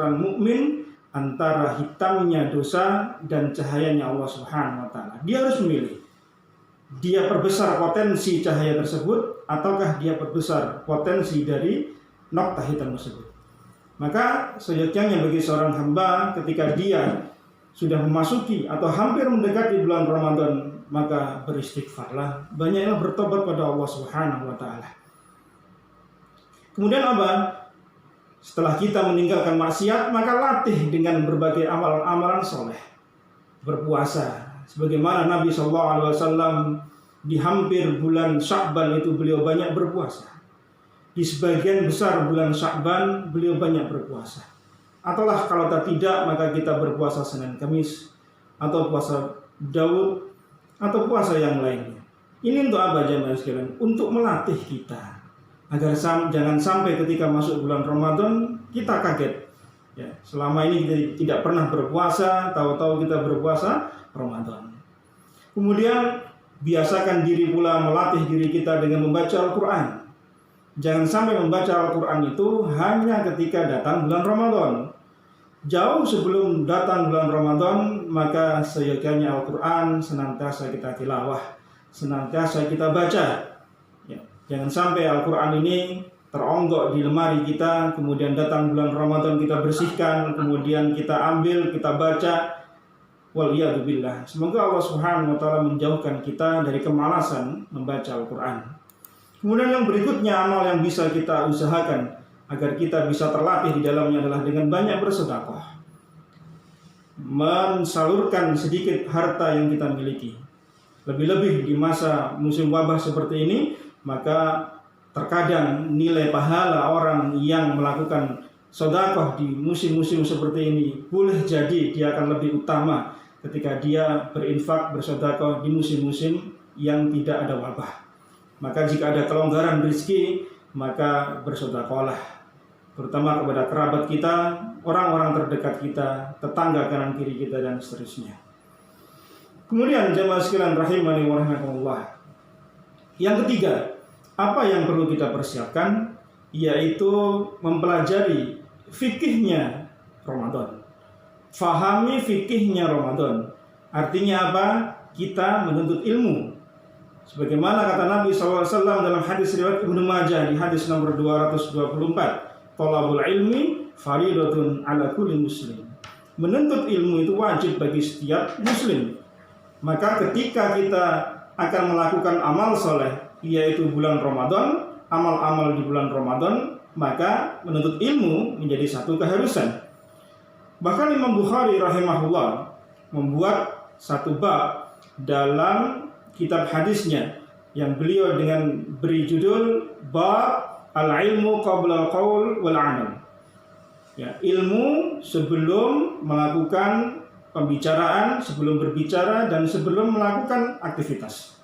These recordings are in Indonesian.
seorang mukmin antara hitamnya dosa dan cahayanya Allah Subhanahu wa taala. Dia harus memilih. Dia perbesar potensi cahaya tersebut ataukah dia perbesar potensi dari noktah hitam tersebut. Maka seyogyanya bagi seorang hamba ketika dia sudah memasuki atau hampir mendekati bulan Ramadan, maka beristighfarlah, banyaklah bertobat pada Allah Subhanahu wa taala. Kemudian apa? Setelah kita meninggalkan maksiat, maka latih dengan berbagai amalan-amalan soleh. Berpuasa, sebagaimana Nabi SAW di hampir bulan Sya'ban itu beliau banyak berpuasa. Di sebagian besar bulan Sya'ban beliau banyak berpuasa. Ataulah kalau tidak, maka kita berpuasa Senin Kamis, atau puasa Daud, atau puasa yang lainnya. Ini untuk apa jemaah sekalian? Untuk melatih kita agar jangan sampai ketika masuk bulan Ramadan kita kaget. Ya, selama ini kita tidak pernah berpuasa, tahu-tahu kita berpuasa Ramadan. Kemudian biasakan diri pula melatih diri kita dengan membaca Al-Quran. Jangan sampai membaca Al-Quran itu hanya ketika datang bulan Ramadan. Jauh sebelum datang bulan Ramadan, maka seyogyanya Al-Quran senantiasa kita tilawah, senantiasa kita baca. Ya, jangan sampai Al-Quran ini teronggok di lemari kita, kemudian datang bulan Ramadan kita bersihkan, kemudian kita ambil, kita baca. Waliyadzubillah. Semoga Allah Subhanahu wa taala menjauhkan kita dari kemalasan membaca Al-Quran. Kemudian yang berikutnya, amal yang bisa kita usahakan agar kita bisa terlatih di dalamnya adalah dengan banyak bersedekah, mensalurkan sedikit harta yang kita miliki. Lebih-lebih di masa musim wabah seperti ini, maka terkadang nilai pahala orang yang melakukan sedekah di musim-musim seperti ini boleh jadi dia akan lebih utama ketika dia berinfak bersedekah di musim-musim yang tidak ada wabah. Maka jika ada kelonggaran rezeki, maka bersedekahlah, terutama kepada kerabat kita, orang-orang terdekat kita, tetangga kanan kiri kita, dan seterusnya. Kemudian jemaah sekalian rahimani wa rahimakumullah, yang ketiga, apa yang perlu kita persiapkan, yaitu mempelajari fikihnya Ramadan. Fahami fikihnya Ramadan. Artinya apa? Kita menuntut ilmu. Sebagaimana kata Nabi SAW dalam hadis riwayat Ibnu Majah di hadis nomor 224, Thalabul ilmi faridatun ala kulli muslim. Menuntut ilmu itu wajib bagi setiap muslim. Maka ketika kita akan melakukan amal soleh, yaitu bulan Ramadan, amal-amal di bulan Ramadan, maka menuntut ilmu menjadi satu keharusan. Bahkan Imam Bukhari rahimahullah membuat satu bab dalam kitab hadisnya yang beliau dengan beri judul Bab Al-Ilmu Qabla Al-Qaul Wal-Amal. Ya, ilmu sebelum melakukan pembicaraan, sebelum berbicara, dan sebelum melakukan aktivitas.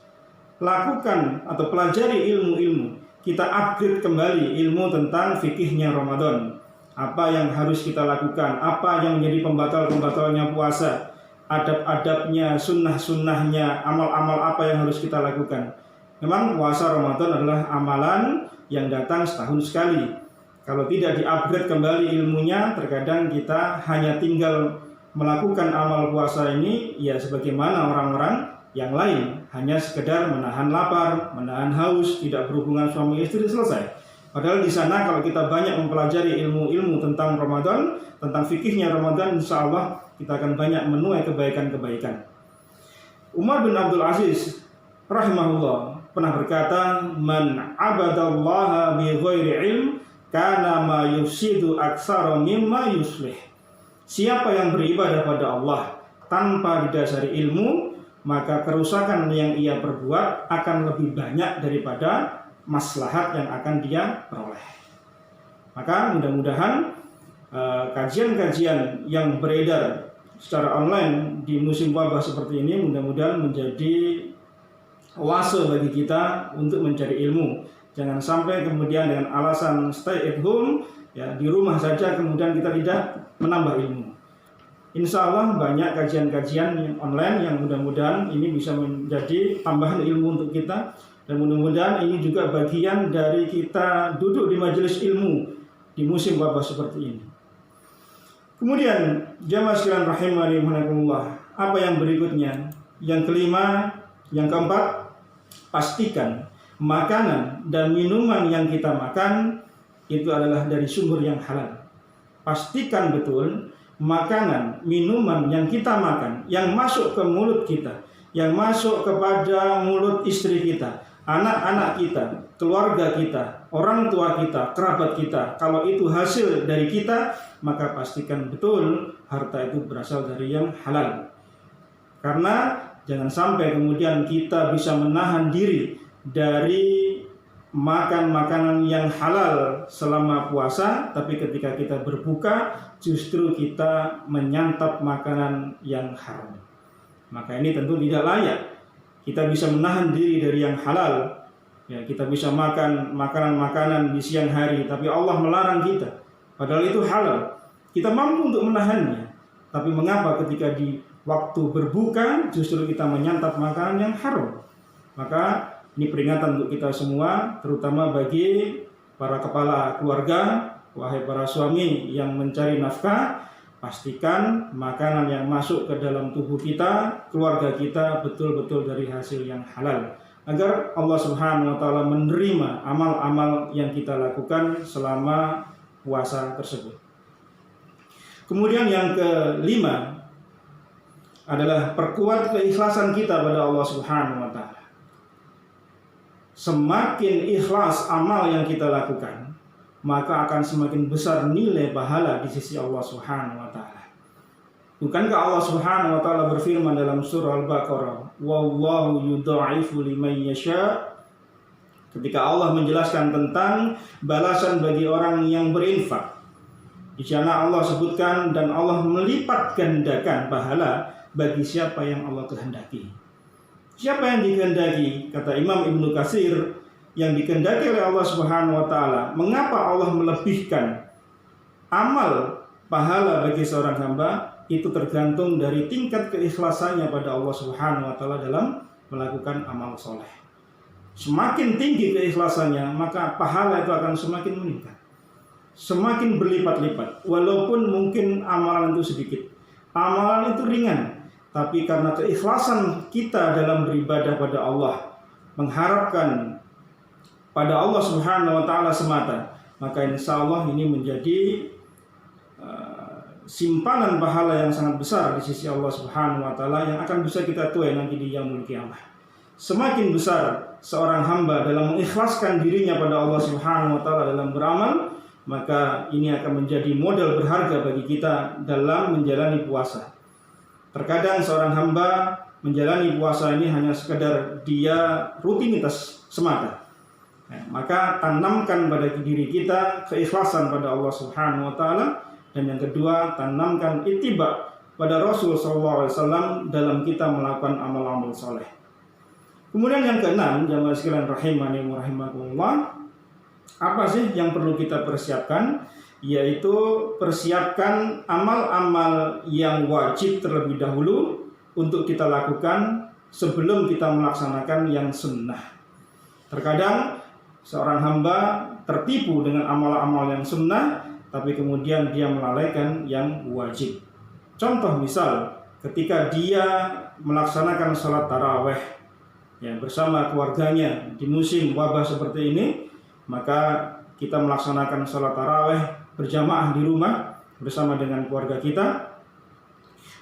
Lakukan atau pelajari ilmu-ilmu. Kita upgrade kembali ilmu tentang fikihnya Ramadan. Apa yang harus kita lakukan, apa yang menjadi pembatal-pembatalnya puasa, adab-adabnya, sunnah-sunnahnya, amal-amal apa yang harus kita lakukan. Memang puasa Ramadan adalah amalan yang datang setahun sekali. Kalau tidak di-upgrade kembali ilmunya, terkadang kita hanya tinggal melakukan amal puasa ini ya sebagaimana orang-orang yang lain, hanya sekedar menahan lapar, menahan haus, tidak berhubungan suami istri, selesai. Padahal di sana kalau kita banyak mempelajari ilmu-ilmu tentang Ramadan, tentang fikihnya Ramadan, insya Allah kita akan banyak menuai kebaikan-kebaikan. Umar bin Abdul Aziz rahimahullah pernah berkata, "Man abadallaha bi ghairi ilm kana ma yufsidu aktsara mimma yuslih." Siapa yang beribadah pada Allah tanpa didasari ilmu, maka kerusakan yang ia perbuat akan lebih banyak daripada maslahat yang akan dia peroleh. Maka mudah-mudahan kajian-kajian yang beredar secara online di musim wabah seperti ini mudah-mudahan menjadi oase bagi kita untuk mencari ilmu. Jangan sampai kemudian dengan alasan stay at home, ya di rumah saja kemudian kita tidak menambah ilmu. Insya Allah banyak kajian-kajian online yang mudah-mudahan ini bisa menjadi tambahan ilmu untuk kita. Dan mudah-mudahan ini juga bagian dari kita duduk di majelis ilmu di musim wabah seperti ini. Kemudian jamaah sekalian rahimani rahimakumullah, apa yang berikutnya? Yang kelima, yang keempat, pastikan makanan dan minuman yang kita makan itu adalah dari sumber yang halal. Pastikan betul makanan, minuman yang kita makan, yang masuk ke mulut kita, yang masuk kepada mulut istri kita, anak-anak kita, keluarga kita, orang tua kita, kerabat kita, kalau itu hasil dari kita, maka pastikan betul harta itu berasal dari yang halal. Karena jangan sampai kemudian kita bisa menahan diri dari makan makanan yang halal selama puasa, tapi ketika kita berbuka justru kita menyantap makanan yang haram. Maka ini tentu tidak layak. Kita bisa menahan diri dari yang halal, ya, kita bisa makan makanan-makanan di siang hari, tapi Allah melarang kita. Padahal itu halal. Kita mampu untuk menahannya. Tapi mengapa ketika di waktu berbuka justru kita menyantap makanan yang haram? Maka ini peringatan untuk kita semua, terutama bagi para kepala keluarga, wahai para suami yang mencari nafkah, pastikan makanan yang masuk ke dalam tubuh kita, keluarga kita betul-betul dari hasil yang halal, agar Allah Subhanahu wa taala menerima amal-amal yang kita lakukan selama puasa tersebut. Kemudian yang kelima adalah perkuat keikhlasan kita pada Allah Subhanahu wa taala. Semakin ikhlas amal yang kita lakukan, maka akan semakin besar nilai pahala di sisi Allah Subhanahu wa taala. Bukankah Allah Subhanahu wa taala berfirman dalam surah Al-Baqarah, "Wallahu yudha'ifu liman yasha." Ketika Allah menjelaskan tentang balasan bagi orang yang berinfak, di sana Allah sebutkan, dan Allah melipat gandakan pahala bagi siapa yang Allah kehendaki. Siapa yang dikehendaki? Kata Imam Ibnu Katsir, yang dikehendaki oleh Allah Subhanahu wa taala. Mengapa Allah melebihkan amal pahala bagi seorang hamba? Itu tergantung dari tingkat keikhlasannya pada Allah Subhanahu wa taala dalam melakukan amal soleh. Semakin tinggi keikhlasannya, maka pahala itu akan semakin meningkat, semakin berlipat-lipat. Walaupun mungkin amalan itu sedikit, amalan itu ringan, tapi karena keikhlasan kita dalam beribadah pada Allah, mengharapkan pada Allah Subhanahu wa taala semata, maka insya Allah ini menjadi simpanan pahala yang sangat besar di sisi Allah Subhanahu wa taala, yang akan bisa kita tuai nanti di yaumul qiyamah. Semakin besar seorang hamba dalam mengikhlaskan dirinya pada Allah Subhanahu wa taala dalam beramal, maka ini akan menjadi modal berharga bagi kita dalam menjalani puasa. Terkadang seorang hamba menjalani puasa ini hanya sekedar dia rutinitas semata. Maka tanamkan pada diri kita keikhlasan pada Allah Subhanahu wa taala, dan yang kedua, tanamkan ittiba pada Rasul sallallahu alaihi wasallam dalam kita melakukan amal-amal soleh. Kemudian yang keenam, jamaah sekalian rahimani wa rahimakumullah, apa sih yang perlu kita persiapkan? Yaitu persiapkan amal-amal yang wajib terlebih dahulu untuk kita lakukan sebelum kita melaksanakan yang sunnah. Terkadang seorang hamba tertipu dengan amal-amal yang sunnah, tapi kemudian dia melalaikan yang wajib. Contoh misal, ketika dia melaksanakan sholat taraweh ya, bersama keluarganya di musim wabah seperti ini, maka kita melaksanakan sholat taraweh berjamaah di rumah bersama dengan keluarga kita.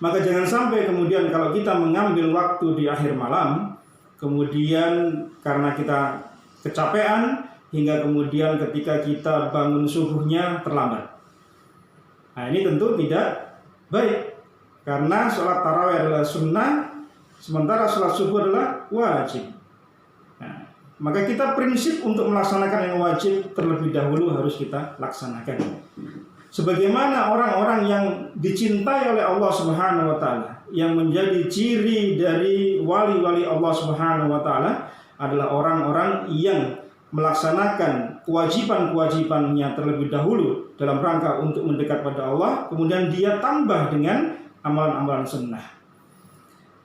Maka jangan sampai kemudian kalau kita mengambil waktu di akhir malam, kemudian karena kita kecapean, hingga kemudian ketika kita bangun subuhnya terlambat. Nah, ini tentu tidak baik, karena sholat tarawih adalah sunnah, sementara sholat subuh adalah wajib. Nah, maka kita prinsip untuk melaksanakan yang wajib terlebih dahulu harus kita laksanakan. Sebagaimana orang-orang yang dicintai oleh Allah Subhanahu wa taala, yang menjadi ciri dari wali-wali Allah Subhanahu wa taala adalah orang-orang yang melaksanakan kewajiban-kewajibannya terlebih dahulu dalam rangka untuk mendekat pada Allah, kemudian dia tambah dengan amalan-amalan sunnah.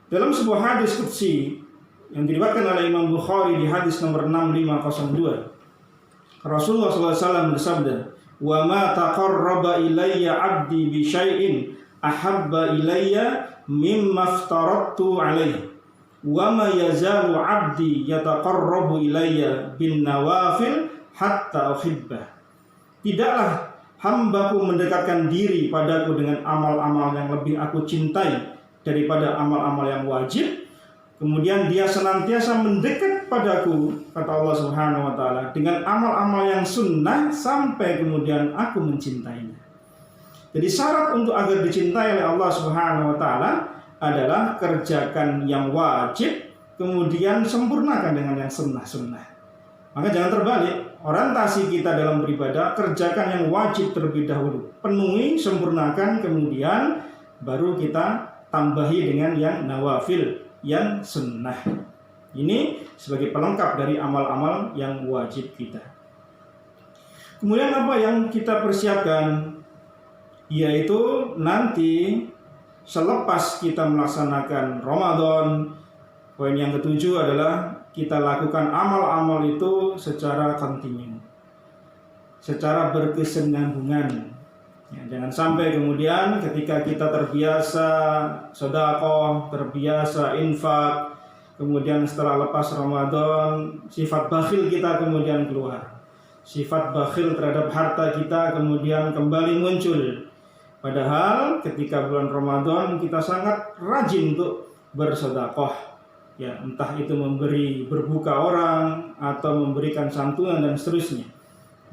Dalam sebuah hadis qudsi yang diriwayatkan oleh Imam Bukhari di hadis nomor 6502, Rasulullah SAW bersabda, wa ma taqarraba ilayya 'abdi bi syai'in ahabba ilayya mimma aftaradtu 'alaihi wa ma yazalu 'abdi yataqarrabu ilayya bin nawafil hatta uhibbah. Tidaklah hambaku mendekatkan diri padaku dengan amal-amal yang lebih aku cintai daripada amal-amal yang wajib, kemudian dia senantiasa mendekat padaku, kata Allah Subhanahu wa taala, dengan amal-amal yang sunnah sampai kemudian aku mencintainya. Jadi syarat untuk agar dicintai oleh Allah Subhanahu wa taala adalah kerjakan yang wajib, kemudian sempurnakan dengan yang sunnah-sunnah. Maka jangan terbalik, orientasi kita dalam beribadah, kerjakan yang wajib terlebih dahulu, penuhi, sempurnakan, kemudian baru kita tambahi dengan yang nawafil, yang sunnah. Ini sebagai pelengkap dari amal-amal yang wajib kita. Kemudian apa yang kita persiapkan? Yaitu nanti selepas kita melaksanakan Ramadan, poin yang ketujuh adalah kita lakukan amal-amal itu secara kontinu, secara berkesinambungan. Ya, jangan sampai kemudian ketika kita terbiasa sedekah, terbiasa infak, kemudian setelah lepas Ramadan sifat bakhil kita kemudian keluar. Sifat bakhil terhadap harta kita kemudian kembali muncul. Padahal ketika bulan Ramadan kita sangat rajin untuk bersedekah. Ya, entah itu memberi berbuka orang atau memberikan santunan dan seterusnya.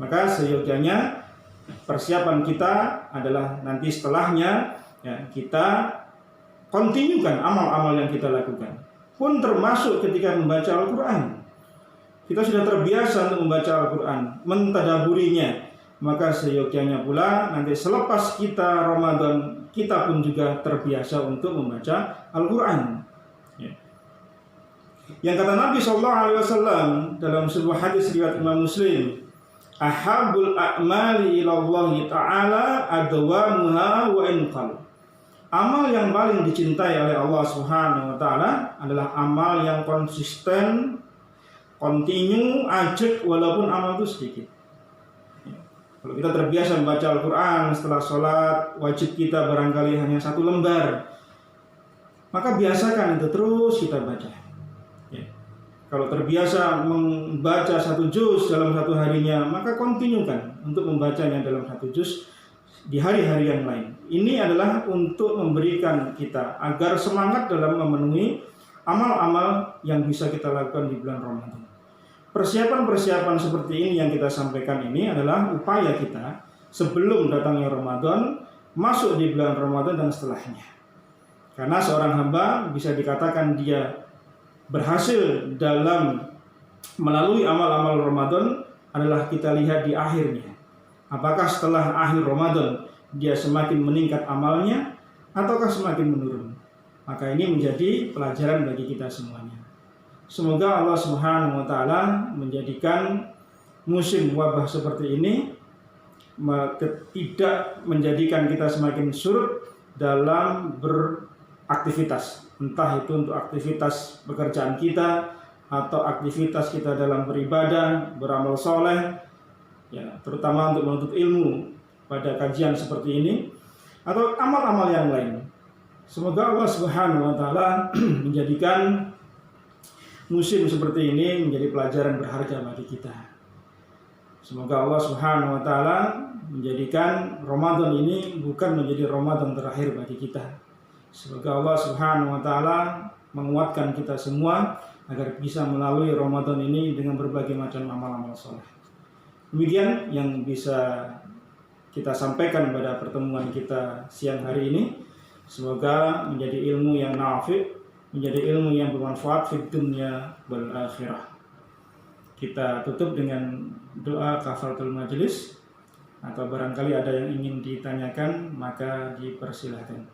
Maka seyogyanya persiapan kita adalah nanti setelahnya ya, kita kontinukan amal-amal yang kita lakukan. Pun termasuk ketika membaca Al-Quran. Kita sudah terbiasa untuk membaca Al-Quran, mentadaburinya. Maka seyogyanya pula nanti selepas kita Ramadan, kita pun juga terbiasa untuk membaca Al-Quran. Ya. Yang kata Nabi SAW dalam sebuah hadis riwayat Imam Muslim, ahabul a'mali ilallahi ta'ala adwamuha wa inqal. Amal yang paling dicintai oleh Allah Subhanahu wa taala adalah amal yang konsisten, kontinu, ajak walaupun amal itu sedikit. Kalau kita terbiasa membaca Al-Quran setelah sholat, wajib kita barangkali hanya 1 lembar, maka biasakan itu terus kita baca. Kalau terbiasa membaca 1 juz dalam 1 harinya, maka kontinukan untuk membacanya dalam 1 juz di hari-hari yang lain. Ini adalah untuk memberikan kita agar semangat dalam memenuhi amal-amal yang bisa kita lakukan di bulan Ramadan. Persiapan-persiapan seperti ini yang kita sampaikan ini adalah upaya kita sebelum datangnya Ramadan, masuk di bulan Ramadan dan setelahnya. Karena seorang hamba bisa dikatakan dia berhasil dalam melalui amal-amal Ramadan adalah kita lihat di akhirnya. Apakah setelah akhir Ramadan dia semakin meningkat amalnya ataukah semakin menurun? Maka ini menjadi pelajaran bagi kita semuanya. Semoga Allah Subhanahu wa taala menjadikan musim wabah seperti ini tidak menjadikan kita semakin surut dalam beraktivitas, entah itu untuk aktivitas pekerjaan kita atau aktivitas kita dalam beribadah, beramal soleh, ya, terutama untuk menuntut ilmu pada kajian seperti ini atau amal-amal yang lain. Semoga Allah Subhanahu wa taala menjadikan musim seperti ini menjadi pelajaran berharga bagi kita. Semoga Allah Subhanahu wa taala menjadikan Ramadan ini bukan menjadi Ramadan terakhir bagi kita. Semoga Allah Subhanahu wa taala menguatkan kita semua agar bisa melalui Ramadan ini dengan berbagai macam amal-amal soleh. Demikian yang bisa kita sampaikan pada pertemuan kita siang hari ini. Semoga menjadi ilmu yang nafi', menjadi ilmu yang bermanfaat di dunia wal akhirah. Kita tutup dengan doa kafaratul majelis, atau barangkali ada yang ingin ditanyakan maka dipersilahkan.